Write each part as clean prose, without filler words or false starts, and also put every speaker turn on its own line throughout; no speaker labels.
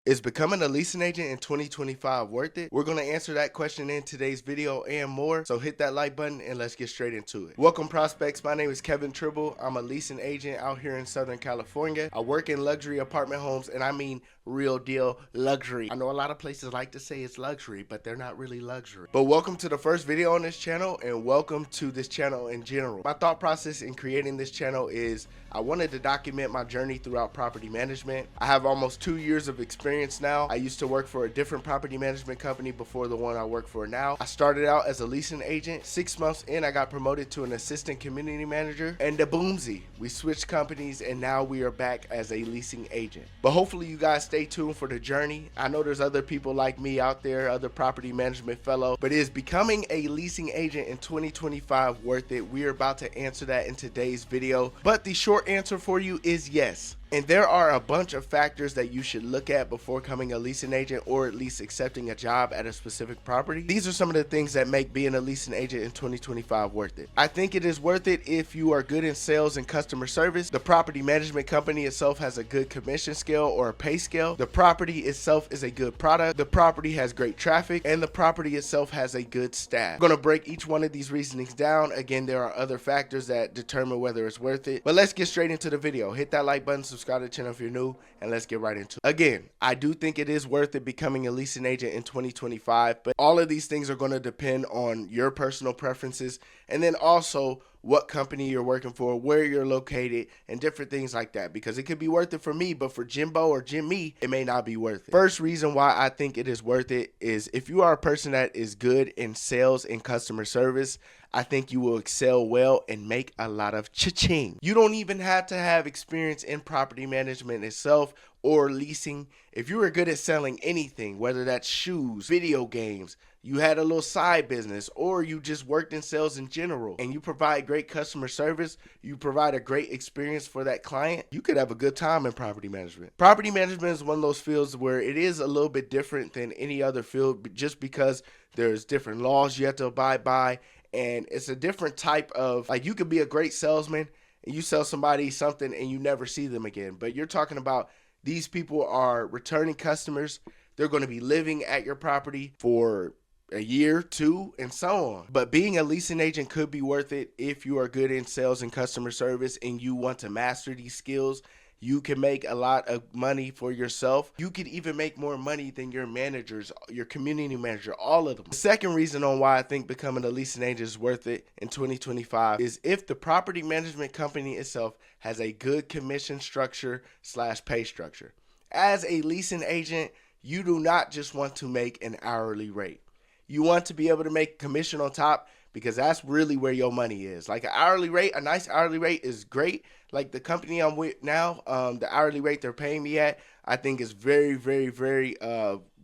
Is becoming a leasing agent in 2025 worth it? We're going to answer that question in today's video and more. So hit that like button and let's get straight into it. Welcome prospects. My name is Kevin Tribble. I'm a leasing agent out here in Southern California. I work in luxury apartment homes, and I mean real deal luxury. I know a lot of places like to say it's luxury, but they're not really luxury. But welcome to the first video on this channel, and welcome to this channel in general. My thought process in creating this channel is I wanted to document my journey throughout property management. I have almost 2 years of experience now. I used to work for a different property management company before the one I work for now. I started out as a leasing agent. 6 months in, I got promoted to an assistant community manager, and the boomsy, we switched companies and now we are back as a leasing agent. But hopefully you guys stay tuned for the journey. I know there's other people like me out there, other property management fellow, but is becoming a leasing agent in 2025 worth it? We're about to answer that in today's video, but the short answer for you is yes. And there are a bunch of factors that you should look at before becoming a leasing agent, or at least accepting a job at a specific property. These are some of the things that make being a leasing agent in 2025 worth it. I think it is worth it if you are good in sales and customer service. The property management company itself has a good commission scale or a pay scale. The property itself is a good product. The property has great traffic, and the property itself has a good staff. I'm going to break each one of these reasonings down. Again, there are other factors that determine whether it's worth it, but let's get straight into the video. Hit that like button, subscribe to the channel if you're new, and let's get right into it. Again, I do think it is worth it becoming a leasing agent in 2025, but all of these things are going to depend on your personal preferences, and then also what company you're working for, where you're located, and different things like that, because it could be worth it for me, but for Jimbo or Jimmy, it may not be worth it. First reason why I think it is worth it is if you are a person that is good in sales and customer service, I think you will excel well and make a lot of cha-ching. You don't even have to have experience in property management itself or leasing. If you are good at selling anything, whether that's shoes, video games, you had a little side business, or you just worked in sales in general, and you provide great customer service, you provide a great experience for that client, you could have a good time in property management. Property management is one of those fields where it is a little bit different than any other field, just because there's different laws you have to abide by, and it's a different type of, like, you could be a great salesman and you sell somebody something and you never see them again, but you're talking about these people are returning customers. They're going to be living at your property for a year, two, and so on. But being a leasing agent could be worth it if you are good in sales and customer service and you want to master these skills. You can make a lot of money for yourself. You could even make more money than your managers, your community manager, all of them. The second reason on why I think becoming a leasing agent is worth it in 2025 is if the property management company itself has a good commission structure / pay structure. As a leasing agent, you do not just want to make an hourly rate. You want to be able to make commission on top, because that's really where your money is. Like an hourly rate, a nice hourly rate is great. Like the company I'm with now, the hourly rate they're paying me at, I think is very, very, very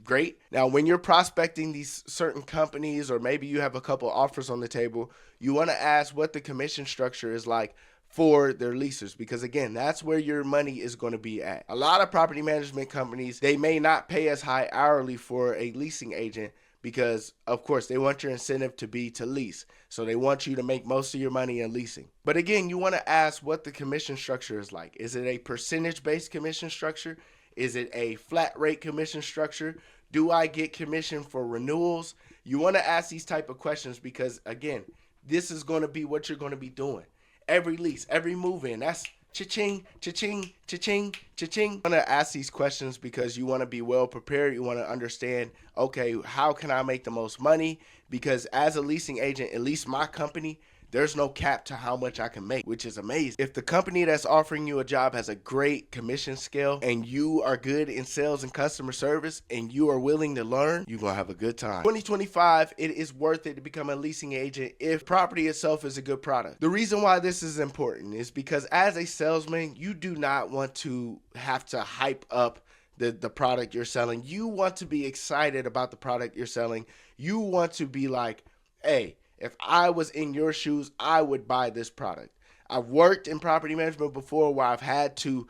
great. Now, when you're prospecting these certain companies, or maybe you have a couple offers on the table, you want to ask what the commission structure is like for their leases, because again, that's where your money is going to be at. A lot of property management companies, they may not pay as high hourly for a leasing agent, because of course they want your incentive to be to lease. So they want you to make most of your money in leasing. But again, you want to ask what the commission structure is like. Is it a percentage-based commission structure? Is it a flat rate commission structure? Do I get commission for renewals? You want to ask these type of questions, because again, this is going to be what you're going to be doing. Every lease, every move in, that's cha-ching, cha-ching, cha-ching, cha-ching. You want to ask these questions because you want to be well prepared. You want to understand, okay, how can I make the most money? Because as a leasing agent, at least my company, there's no cap to how much I can make, which is amazing. If the company that's offering you a job has a great commission scale and you are good in sales and customer service and you are willing to learn, you're going to have a good time. 2025, it is worth it to become a leasing agent if property itself is a good product. The reason why this is important is because as a salesman, you do not want to have to hype up the product you're selling. You want to be excited about the product you're selling. You want to be like, hey, if I was in your shoes, I would buy this product. I've worked in property management before where I've had to,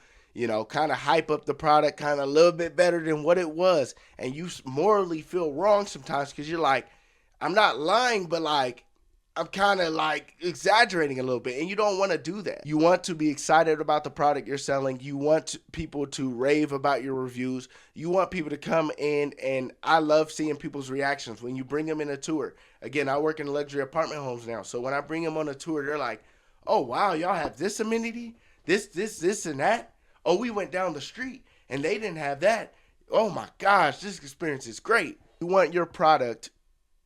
kind of hype up the product kind of a little bit better than what it was. And you morally feel wrong sometimes because you're like, I'm not lying, but like, I'm kind of like exaggerating a little bit, and you don't want to do that. You want to be excited about the product you're selling. You want people to rave about your reviews. You want people to come in, and I love seeing people's reactions when you bring them in a tour. Again, I work in luxury apartment homes now, so when I bring them on a tour, they're like, "Oh wow, y'all have this amenity, this, and that. Oh, we went down the street and they didn't have that. Oh my gosh, this experience is great." You want your product,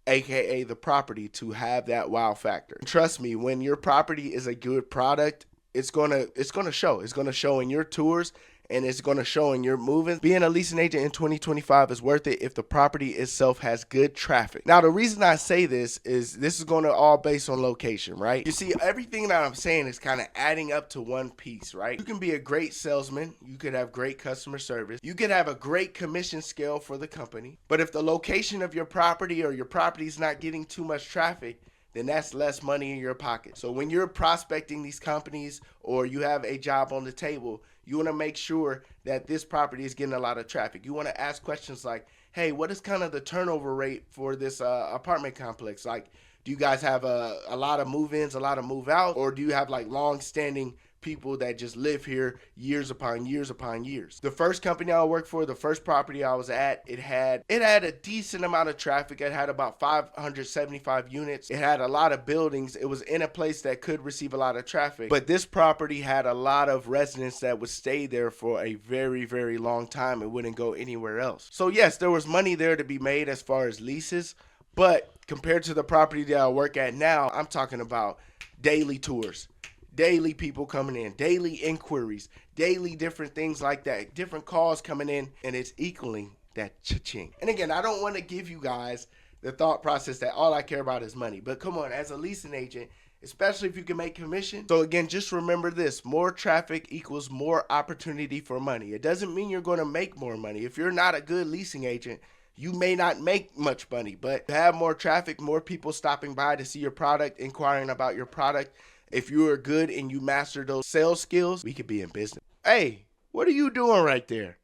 aka the property, to have that wow factor. Trust me, when your property is a good product, it's gonna show. It's gonna show in your tours, and it's gonna show in your moving. Being a leasing agent in 2025 is worth it if the property itself has good traffic. Now, the reason I say this is gonna all based on location, right? You see, everything that I'm saying is kind of adding up to one piece, right? You can be a great salesman, you could have great customer service, you could have a great commission scale for the company, but if the location of your property or your property is not getting too much traffic, then that's less money in your pocket. So when you're prospecting these companies or you have a job on the table, you want to make sure that this property is getting a lot of traffic. You want to ask questions like, hey, what is kind of the turnover rate for this apartment complex? Like, do you guys have a lot of move-ins, a lot of move-out, or do you have like long-standing people that just live here years upon years upon years? The first company I worked for, the first property I was at, it had a decent amount of traffic. It had about 575 units. It had a lot of buildings. It was in a place that could receive a lot of traffic. But this property had a lot of residents that would stay there for a very, very long time and wouldn't go anywhere else. So yes, there was money there to be made as far as leases, but compared to the property that I work at now, I'm talking about daily tours, daily people coming in, daily inquiries, daily different things like that, different calls coming in, and it's equaling that cha-ching. And again, I don't want to give you guys the thought process that all I care about is money, but come on, as a leasing agent, especially if you can make commission. So again, just remember this: more traffic equals more opportunity for money. It doesn't mean you're going to make more money. If you're not a good leasing agent, you may not make much money, but have more traffic, more people stopping by to see your product, inquiring about your product. If you are good and you master those sales skills, we could be in business. Hey, what are you doing right there?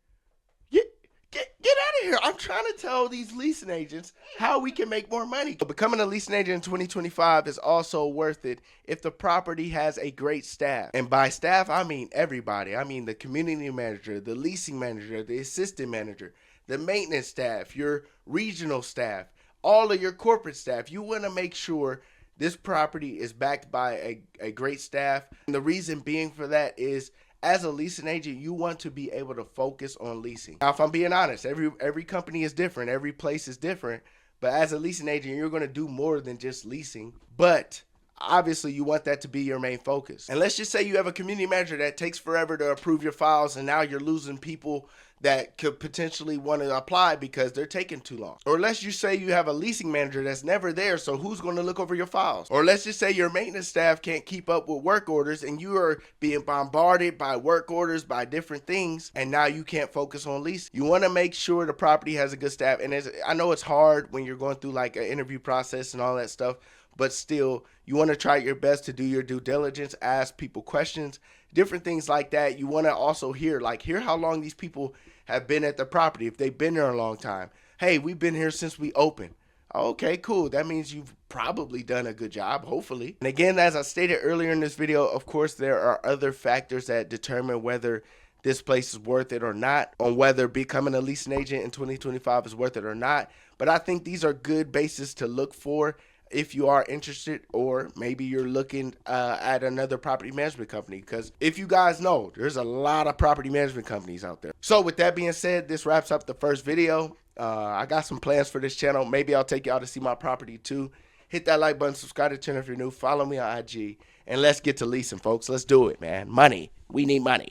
Get out of here. I'm trying to tell these leasing agents how we can make more money. Becoming a leasing agent in 2025 is also worth it if the property has a great staff. And by staff, I mean everybody. I mean the community manager, the leasing manager, the assistant manager, the maintenance staff, your regional staff, all of your corporate staff. You want to make sure this property is backed by a great staff. And the reason being for that is, as a leasing agent, you want to be able to focus on leasing. Now, if I'm being honest, every company is different. Every place is different. But as a leasing agent, you're going to do more than just leasing. But obviously, you want that to be your main focus. And let's just say you have a community manager that takes forever to approve your files, and now you're losing people that could potentially want to apply because they're taking too long. Or let's just say you have a leasing manager that's never there, so who's going to look over your files? Or let's just say your maintenance staff can't keep up with work orders and you are being bombarded by work orders, by different things, and now you can't focus on leasing. You want to make sure the property has a good staff. And I know it's hard when you're going through like an interview process and all that stuff, but still, you want to try your best to do your due diligence, ask people questions, different things like that. You want to also hear how long these people have been at the property, if they've been there a long time. Hey, we've been here since we opened. Okay, cool. That means you've probably done a good job, hopefully. And again, as I stated earlier in this video, of course, there are other factors that determine whether this place is worth it or not, on whether becoming a leasing agent in 2025 is worth it or not. But I think these are good bases to look for if you are interested, or maybe you're looking at another property management company, because if you guys know, there's a lot of property management companies out there. So with that being said, this wraps up the first video. I got some plans for this channel. Maybe I'll take y'all to see my property too. Hit that like button, subscribe to the channel if you're new, follow me on IG, and let's get to leasing, folks. Let's do it, man. Money. We need money.